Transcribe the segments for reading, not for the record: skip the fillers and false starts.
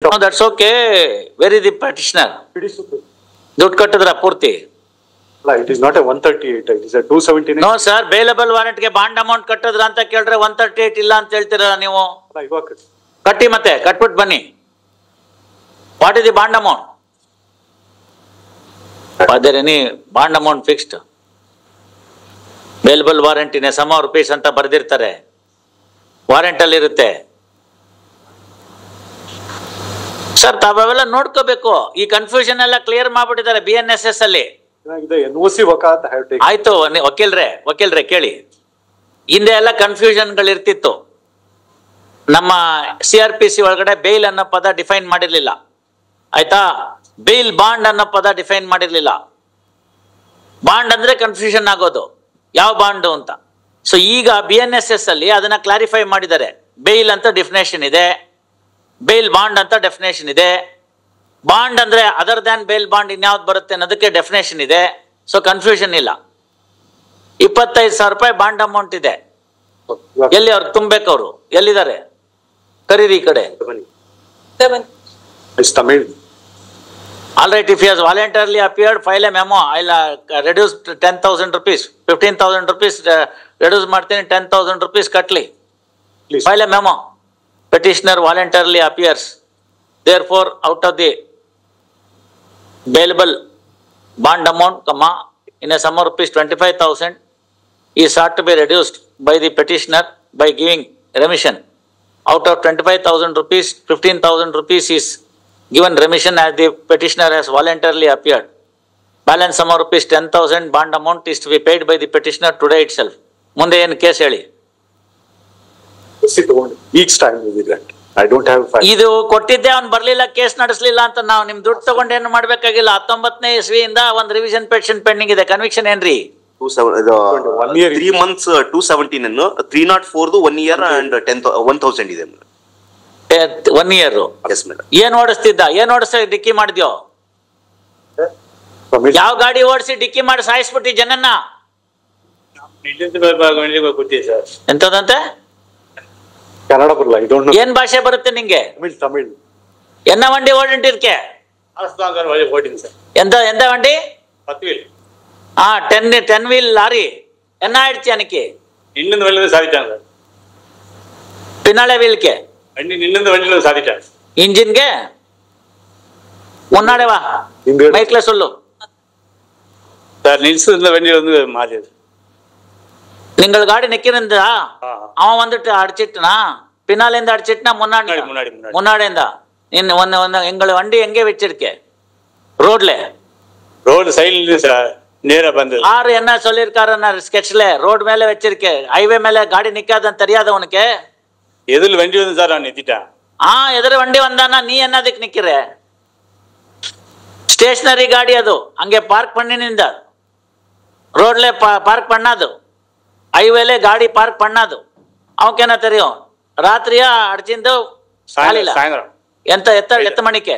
No, that's okay. Where is the petitioner? ದುಡ್ಡು ಕಟ್ಟಿದ್ರ ಪೂರ್ತಿ? It is not a 138, it is a 279. No sir, bailable warrant ಗೆ bond amount ಕಟ್ಟಿದ್ರ ಅಂತ ಕೇಳಿದ್ರೆ 138 ಇಲ್ಲ ಅಂತ ಹೇಳ್ತೀರಾ ನೀವು? ಕಟ್ಟಿ ಮತ್ತೆ ಕಟ್ಬಿಟ್ಟು ಬನ್ನಿ. What is the bond amount? Are there any bond amount fixed? Bailable warrant in a sum of rupees ಅಂತ ಬರೆದಿರ್ತಾರೆ, ವಾರೆಂಟ್ ಅಲ್ಲಿ ಇರುತ್ತೆ. ಸರ್ ತಾವೆಲ್ಲ ನೋಡ್ಕೋಬೇಕು. ಈ ಕನ್ಫ್ಯೂಷನ್ ಎಲ್ಲ ಕ್ಲಿಯರ್ ಮಾಡ್ಬಿಟ್ಟಿದ್ದಾರೆ BNSS ಅಲ್ಲಿ. ಆಯ್ತು ವಕೀಲ್ರೆ ಕೇಳಿ. ಹಿಂದೆ ಎಲ್ಲ ಕನ್ಫ್ಯೂಷನ್ ಗಳಿರ್ತಿತ್ತು. ನಮ್ಮ CRPC ಒಳಗಡೆ ಬೇಲ್ ಅನ್ನೋ ಪದ ಡಿಫೈನ್ ಮಾಡಿರ್ಲಿಲ್ಲ, ಆಯ್ತಾ? ಬೇಲ್ ಬಾಂಡ್ ಅನ್ನೋ ಪದ ಡಿಫೈನ್ ಮಾಡಿರ್ಲಿಲ್ಲ. ಬಾಂಡ್ ಅಂದ್ರೆ ಕನ್ಫ್ಯೂಷನ್ ಆಗೋದು, ಯಾವ ಬಾಂಡು ಅಂತ. ಸೊ ಈಗ BNSS ಅಲ್ಲಿ ಅದನ್ನ ಕ್ಲಾರಿಫೈ ಮಾಡಿದ್ದಾರೆ. ಬೇಲ್ ಅಂತ ಡೆಫಿನೇಷನ್ ಇದೆ, ಬೇಲ್ ಬಾಂಡ್ ಅಂತ ಡೆಫಿನೇಷನ್ ಇದೆ. ಬಾಂಡ್ ಅಂದ್ರೆ ಅದರ್ ದ್ಯಾನ್ ಬೇಲ್ ಬಾಂಡ್ ಇನ್ಯಾವ್ದು ಬರುತ್ತೆ ಅನ್ನೋದಕ್ಕೆ ಡೆಫಿನೇಷನ್ ಇದೆ. ಸೊ ಕನ್ಫ್ಯೂಷನ್ ಇಲ್ಲ. 25,000 ರೂಪಾಯಿ ಬಾಂಡ್ ಅಮೌಂಟ್ ಇದೆ. ಎಲ್ಲಿ ಅವ್ರು ತುಂಬಬೇಕು? ಅವರು ಎಲ್ಲಿದ್ದಾರೆ? ಕರೀರಿ ಈ ಕಡೆ. All right, if he has voluntarily appeared, file a memo. I'll reduce 10,000 rupees, 15,000 rupees reduce ಮಾಡ್ತೀನಿ, 10,000 rupees ಕಟ್ಲಿ. File a memo. Petitioner voluntarily appears. Therefore, out of the bailable bond amount, in a sum of rupees 25,000 is sought to be reduced by the petitioner by giving remission. Out of 25,000 rupees, 15,000 rupees is given remission as the petitioner has voluntarily appeared. Balance sum of rupees 10,000 bond amount is to be paid by the petitioner today itself. ಮುಂದೆ ಏನು case ಹೇಳಿ? Each time we will grant. I don't have file. ಇದು ಕೊಟ್ಟಿದ್ದೆ, ಅವ್ನು ಬರ್ಲಿಲ್ಲ, case ನಡೆಸಲಿಲ್ಲ ಅಂತ ನಾವು ನಿಮ್ ದುಡ್ಡು ತಗೊಂಡು ಏನು ಮಾಡ್ಬೇಕಾಗಿಲ್ಲ. 19ನೇ ಇಸ್ವಿಯಿಂದ ಒಂದು ರಿವಿಷನ್ ಪೆಟಿಷನ್ ಪೆಂಡಿಂಗ್ ಇದೆ. ಕನ್ವಿಕ್ಷನ್ ಏನ್ರಿ? 3 months 217 ಅನ್ನು 304 1 year and 1,000 ಇದೆ. 1 year. Yes madam. ಏನ್ ಓಡಿಸ್ತಿದ್ದ? ಏನ್ ಓಡಿಸ ಡಿಕ್ಕಿ ಮಾಡಿದ್ಯೋ? ಯಾವ ಗಾಡಿ ಓಡಿಸಿ ಡಿಕ್ಕಿ ಮಾಡಿ ಸಾಯಿಸ್ಬಿಟ್ಟಿ ಜನನ್ನ? ಎಂತದಂತೆ? ಕನ್ನಡ ಬರಲ್ಲ, I don't know. ಏನ್ ಭಾಷೆ ಬರುತ್ತೆ ನಿಂಗೆ? ತಮಿಳ್. ಎನ್ನ ವಂಡಿ ಓಡಿಂಟಿರ್ಕೆ? ಎಂತ ವಂಡಿ? 10 wheel ಲಾರಿ ಎನ್ನ ಆಯ್ಡ್ತಿ ಅನಕ್ಕೆ? பின்னாலே வீல்க்கு இன்ஜின்க்கு முன்னாடி வா, மைக்ல சொல்லு சார். நில்சு வண்டி வந்து மாறியது. நீங்கள் காடி நிக்கிறதா? அவன் வந்துட்டு அடிச்சிட்டுனா பின்னாலேந்து அடிச்சிட்டுனா முன்னாடி எங்கள் வண்டி எங்கே வச்சிருக்கே? ரோட்ல? ரோடு சைடுல சார், நேரா வந்து. ஆறு என்ன சொல்லிருக்காரு ஸ்கெட்ச்ல? ரோட் மேல வச்சிருக்கே, ஹைவே மேல காடி நிக்காதன்னு தெரியாத உனக்கு? எதில் வண்டி வந்து சார் நான் நிறுத்திட்டேன். எதிர வண்டி வந்தானா நீ என்னதுக்கு நிக்கிற? ஸ்டேஷனரி ಗಾಡಿ ಅದು, ಹಂಗೆ ಪಾರ್ಕ್ பண்ணி ನಿಂದ ரோட்ல பார்க் பண்ணாது, ஹைவேல ಗಾಡಿ பார்க் பண்ணாது. ಅವಕೇನ தெரியும்? ರಾತ್ರಿಯಾ ಅಡ್ಚಿಂದು ಸಾಲಿಲ್ಲ ಎತ್ತ ಮಣಿಕೆ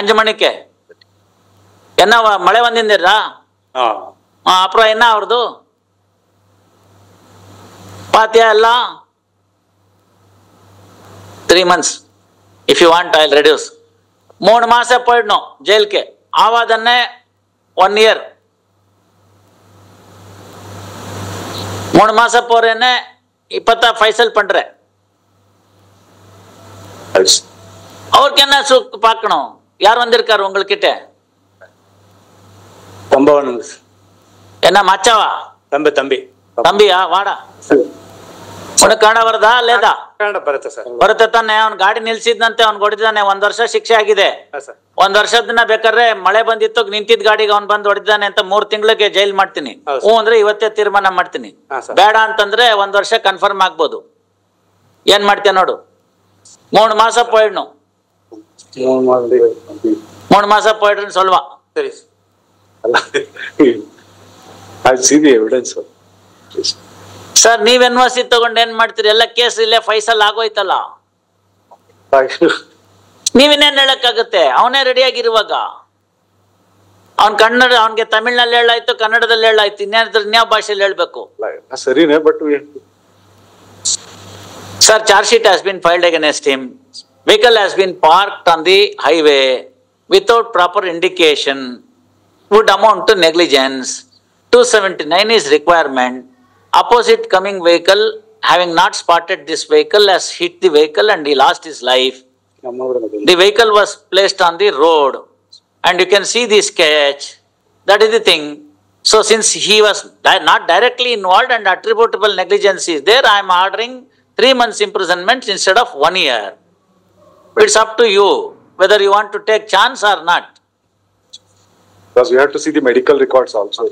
5 ಮಣಿಕೆ என்ன மழை வந்திருந்தா? அப்புறம் என்ன ஆகுது பாத்தியா? எல்லாம் 3 months. If you want, I'll reduce. 3 மாசம் போயிடணும் ஜெயிலுக்கு. ஆவாதன்னே 1 year. 3 மாசம் போறேன்னு இப்பதான் ஃபைசல் பண்றேன். அவருக்கு என்ன சுக் பார்க்கணும்? யார் வந்திருக்காரு உங்ககிட்ட? என்ன மச்சாவா? தம்பி தம்பியா? வாடா. ಉನಗೆ ಕನ್ನಡ ಬರದಾ ಲೇದಾ? ಕನ್ನಡ ಬರುತ್ತೆ ಸರ್. ಬರುತ್ತೆ ತಾನೆ. ಅವ್ನು ಗಾಡಿ ನಿಲ್ಸಿದ್ನಂತೆ, ಅವ್ನು ಹೊಡೆದಿದ್ದಾನೆ. 1 ವರ್ಷ ಶಿಕ್ಷೆ ಆಗಿದೆ. 1 ವರ್ಷದನ್ನ ಬೇಕಾದ್ರೆ ಮಳೆ ಬಂದಿತ್ತು, ನಿಂತಿದ್ ಗಾಡಿಗೆ ಅವ್ನು ಬಂದು ಹೊಡೆದಿದ್ದಾನೆ ಅಂತ 3 ತಿಂಗಳಿಗೆ ಜೈಲ್ ಮಾಡ್ತೀನಿ. ಅಂದ್ರೆ ಇವತ್ತೇ ತೀರ್ಮಾನ ಮಾಡ್ತೀನಿ. ಬೇಡ ಅಂತಂದ್ರೆ 1 ವರ್ಷ ಕನ್ಫರ್ಮ್ ಆಗ್ಬೋದು. ಏನ್ ಮಾಡ್ತೀಯ ನೋಡು. 3 ಮಾಸ போயிடணும். 3 ಮಾಸ போயிடுன்னு சொல்வா. ಸರಿ. I see the evidence sir. Sir ನೀವ್ NOC ತಗೊಂಡು ಏನ್ ಮಾಡ್ತೀರಿ? ಎಲ್ಲ ಕೇಸ್ ಇಲ್ಲೇ ಫೈಸಲ್ ಆಗೋಯ್ತಲ್ಲ. ನೀವಿನ್ನೇನ್ ಹೇಳಕ್ಕಾಗತ್ತೆ? ಅವನೇ ರೆಡಿ ಆಗಿರುವಾಗ ಅವ್ನ್ ಕನ್ನಡ, ಅವ್ನ್ಗೆ ತಮಿಳ್ನಲ್ಲಿ ಹೇಳಾಯ್ತು, ಕನ್ನಡದಲ್ಲಿ ಹೇಳಾಯ್ತು, ಇನ್ಯಾವ ಭಾಷೆಯಲ್ಲಿ ಹೇಳ್ಬೇಕು? ಸರಿನೇ, but sir charge sheet has been filed against him. vehicle has been parked on the highway without proper indication would amount to negligence. 279 is requirement. Opposite coming vehicle, having not spotted this vehicle, has hit the vehicle and he lost his life. The vehicle was placed on the road and you can see the sketch. That is the thing. So since he was not directly involved and attributable negligence is there, I am ordering 3 months imprisonment instead of 1 year. It's up to you whether you want to take chance or not. Because we have to see the medical records also.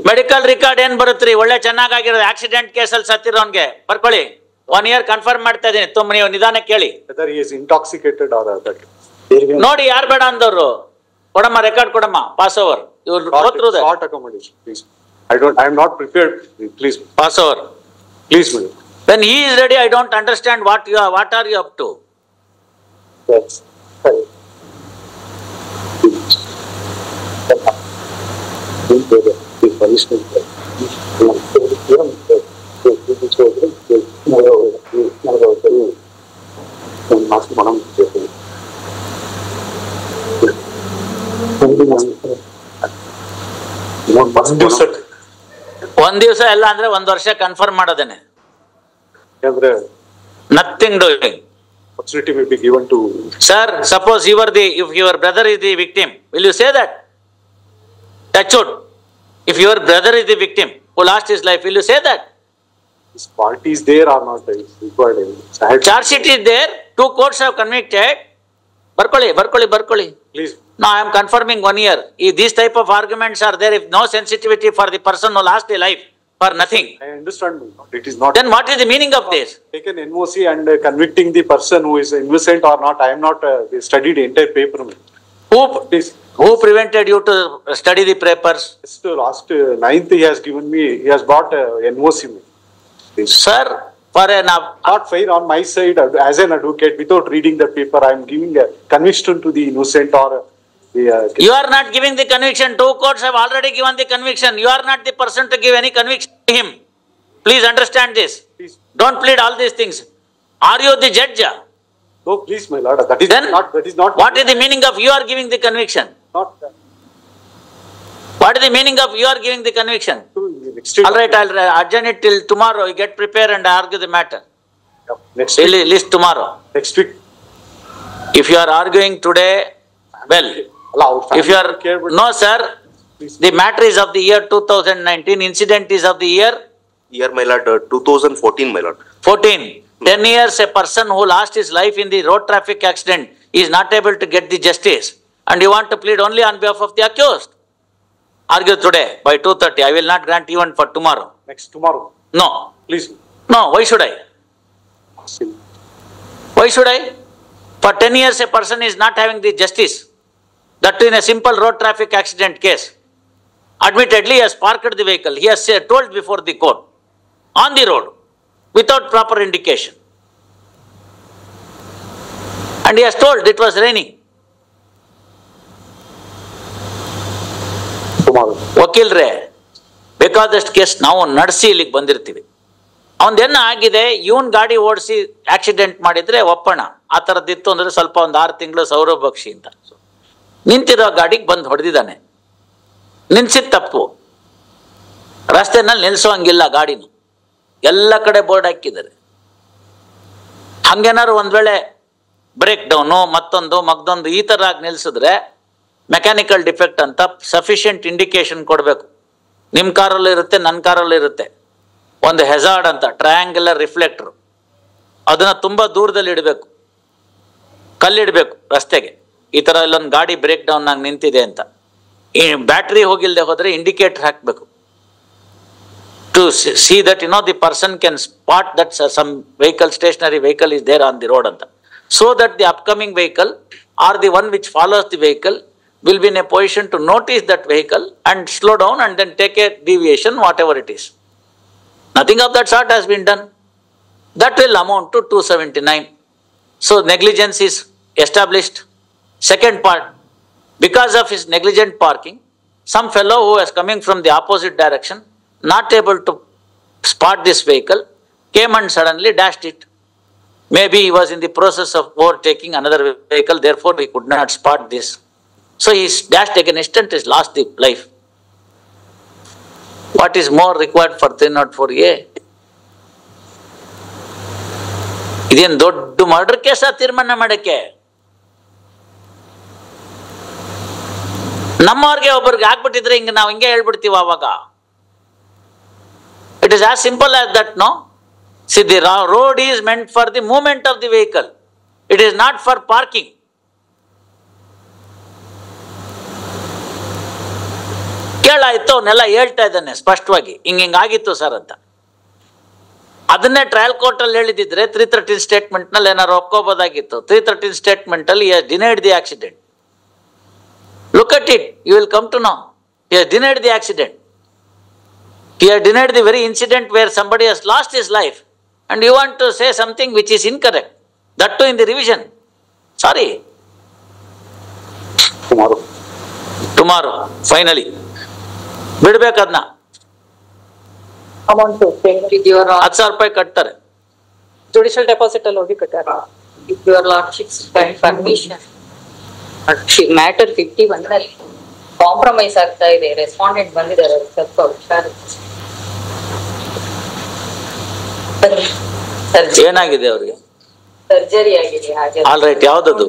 Medical record ಏನ್ ಬರುತ್ತ್ರಿ? ಒಳ್ಳೆ ಚೆನ್ನಾಗಿರೋದು accident ಕೇಸಲ್ಲಿ ಸತ್ತಿರೋನ್ಗೆ ಬರ್ಕೊಳ್ಳಿ. 1 year confirm ಮಾಡ್ತಾ ಇದೀನಿ. ನೀವು ನಿಧಾನ ಕೇಳಿ. Whether he is intoxicated or that. ನೋಡಿ ಯಾರು ಬೇಡ ಅಂದವರು. ಕೊಡಮ್ಮ ರೆಕಾರ್ಡ್ ಕೊಡಮ್ಮ. Pass over. ಇವ್ರು ಹೋದ್ರು Short accommodation, please. I am not prepared. Please. Pass over. Please, madam. When he is ready, I don't understand what are you up to? Yes. ಒಂದ್ ದಿವಸ ಎಲ್ಲ ಅಂದ್ರೆ 1 ವರ್ಷ confirm ಮಾಡೋದೇನೆ. Nothing doing. Opportunity may be given to. Sir, suppose if your brother is the victim, will you say that? Touch wood. If your brother is the victim who lost his life, will you say that? His party is there or not is required. Charge sheet is there. 2 courts have convicted. Barkoli. Please. Now I am confirming 1 year. If these type of arguments are there, if no sensitivity for the person who lost a life for nothing, I understand. It is not. then what is the meaning of this? Taken NOC and convicting the person who is innocent or not. I am not studied the entire paper. Please. Who prevented you to study the papers? Just last 9th he has given me. He has brought NOC. Please. Sir, for an Not fair on my side as an advocate. Without reading the paper, I am giving a conviction to the innocent or the. You are not giving the conviction. 2 courts have already given the conviction. You are not the person to give any conviction to him. Please understand this. Please. Don't plead all these things. Are you the judge? No, please, my lord. That is Then not. That is not. what is the meaning of you are giving the conviction? Not. What is the meaning of you are giving the conviction? All right, I'll adjourn it till tomorrow. You get prepared and argue the matter. Next week. List tomorrow. Next week. If you are arguing today, well, if you are, no sir, the matter is of the year 2019, incident is of the year? Year, my lord, 2014, my lord. 14. 10 years a person who lost his life in the road traffic accident is not able to get the justice. And you want to plead only on behalf of the accused. Argue today by 2:30. I will not grant even for tomorrow. Next tomorrow. No. Please. No, why should I? Why should I? For 10 years a person is not having the justice. That in a simple road traffic accident case. Admittedly, he has parked the vehicle. He has told before the court on the road without proper indication. And he has told it was raining. Tomorrow. ವಕೀಲ್ರೆ ಬೇಕಾದಷ್ಟು case ನಾವು ನಡೆಸಿ ಇಲ್ಲಿಗೆ ಬಂದಿರ್ತೀವಿ. ಅವನ್ದೇನ ಆಗಿದೆ, ಇವನ್ ಗಾಡಿ ಓಡಿಸಿ accident ಮಾಡಿದ್ರೆ ಒಪ್ಪಣ. ಆ ಥರದ್ದಿತ್ತು ಅಂದ್ರೆ ಸ್ವಲ್ಪ 6 ತಿಂಗಳು ಸೌರಭ ಬಕ್ಷಿ ಅಂತ. ನಿಂತಿರೋ ಗಾಡಿಗೆ ಬಂದು ಹೊಡೆದಿದ್ದಾನೆ. ನಿಲ್ಸಿದ ತಪ್ಪು. ರಸ್ತೆನಲ್ಲಿ ನಿಲ್ಸೋಂಗಿಲ್ಲ ಗಾಡಿನ. ಎಲ್ಲ ಕಡೆ ಬೋರ್ಡ್ ಹಾಕಿದ್ದಾರೆ. ಹಂಗೇನಾದ್ರು ಒಂದ್ ವೇಳೆ ಬ್ರೇಕ್ ಡೌನು ಮತ್ತೊಂದು ಈ ತರ ಆಗಿ ನಿಲ್ಸಿದ್ರೆ ಮೆಕ್ಯಾನಿಕಲ್ ಡಿಫೆಕ್ಟ್ ಅಂತ ಸಫಿಷಿಯಂಟ್ ಇಂಡಿಕೇಶನ್ ಕೊಡಬೇಕು. ನಿಮ್ಮ ಕಾರಲ್ಲೂ ಇರುತ್ತೆ, ನನ್ನ ಕಾರಲ್ಲೂ ಇರುತ್ತೆ. ಒಂದು ಹೆಜಾರ್ಡ್ ಅಂತ ಟ್ರಯಾಂಗ್ಯುಲರ್ ರಿಫ್ಲೆಕ್ಟರ್, ಅದನ್ನ ತುಂಬಾ ದೂರದಲ್ಲಿ ಇಡಬೇಕು, ಕಲ್ಲಿಡಬೇಕು ರಸ್ತೆಗೆ. ಈ ತರ ಇಲ್ಲೊಂದು ಗಾಡಿ ಬ್ರೇಕ್ ಡೌನ್ ಆಗಿ ನಿಂತಿದೆ ಅಂತ. ಈ ಬ್ಯಾಟ್ರಿ ಹೋಗಿಲ್ದೆ ಹೋದ್ರೆ ಇಂಡಿಕೇಟರ್ ಹಾಕ್ಬೇಕು. To see that the person can spot that some vehicle, stationary vehicle is there on the road anta. So that the upcoming vehicle or the one which follows the vehicle will be in a position to notice that vehicle and slow down and then take a deviation, whatever it is. Nothing of that sort has been done. That will amount to 279. So negligence is established. Second part, because of his negligent parking, some fellow who was coming from the opposite direction, not able to spot this vehicle, came and suddenly dashed it. Maybe he was in the process of overtaking another vehicle, therefore he could not spot this. So he dashed against and has lost the life. What is more required for 304A? ಇದೇನು ದೊಡ್ಡ murder ಕೇಸ ತೀರ್ಮಾನ ಮಾಡಕ್ಕೆ? ನಮ್ಮವ್ರಿಗೆ ಒಬ್ಬರಿಗೆ ಆಗ್ಬಿಟ್ಟಿದ್ರೆ ಹಿಂಗೆ ನಾವು ಹಿಂಗೆ ಹೇಳ್ಬಿಡ್ತೀವಿ ಅವಾಗ. It is as simple as that, no? See, the road is meant for the movement of the vehicle. It is not for parking. ಕೇಳಾಯ್ತು, ಅವನ್ನೆಲ್ಲ ಹೇಳ್ತಾ ಇದ್ದಾನೆ ಸ್ಪಷ್ಟವಾಗಿ, ಹಿಂಗಾಗಿತ್ತು ಸರ್ ಅಂತ. ಅದನ್ನೇ ಟ್ರಯಲ್ ಕೋರ್ಟ್ ಅಲ್ಲಿ ಹೇಳಿದಿದ್ರೆ 313 ಸ್ಟೇಟ್ಮೆಂಟ್ ನಲ್ಲಿ ಏನಾರು ಒಪ್ಕೋಬೋದಾಗಿತ್ತು. 313 ಸ್ಟೇಟ್ಮೆಂಟ್ ಅಲ್ಲಿ denied the accident. Look at it, you will come to know. He has denied the accident. He has denied the very incident where somebody has lost his life. And you want to say something which is incorrect. That too in the revision. Sorry. Tomorrow, finally. ಬಿಡ್ಬೇಕದ್ನ. Amount payment 10,000 ರೂಪಾಯಿ ಕಟ್ತಾರೆ. Judicial deposit ಅಲ್ಲಿ ಹೋಗಿ ಕಟ್ಟಾರ. If your lordship's permission. Matter 50 ಬಂದಲ್ಲಿ compromise ಆಗ್ತಾ ಇದೆ. Respondent ಬಂದಿದ್ದಾರೆ, ಸ್ವಲ್ಪ ಹುಷಾರು. ಏನಾಗಿದೆ ಅವ್ರಿಗೆ? ಸರ್ಜರಿ ಆಗಿದೆ ಹಾಗೆ. ಆಲ್ ರೈಟ್, ಯಾವ್ದದು?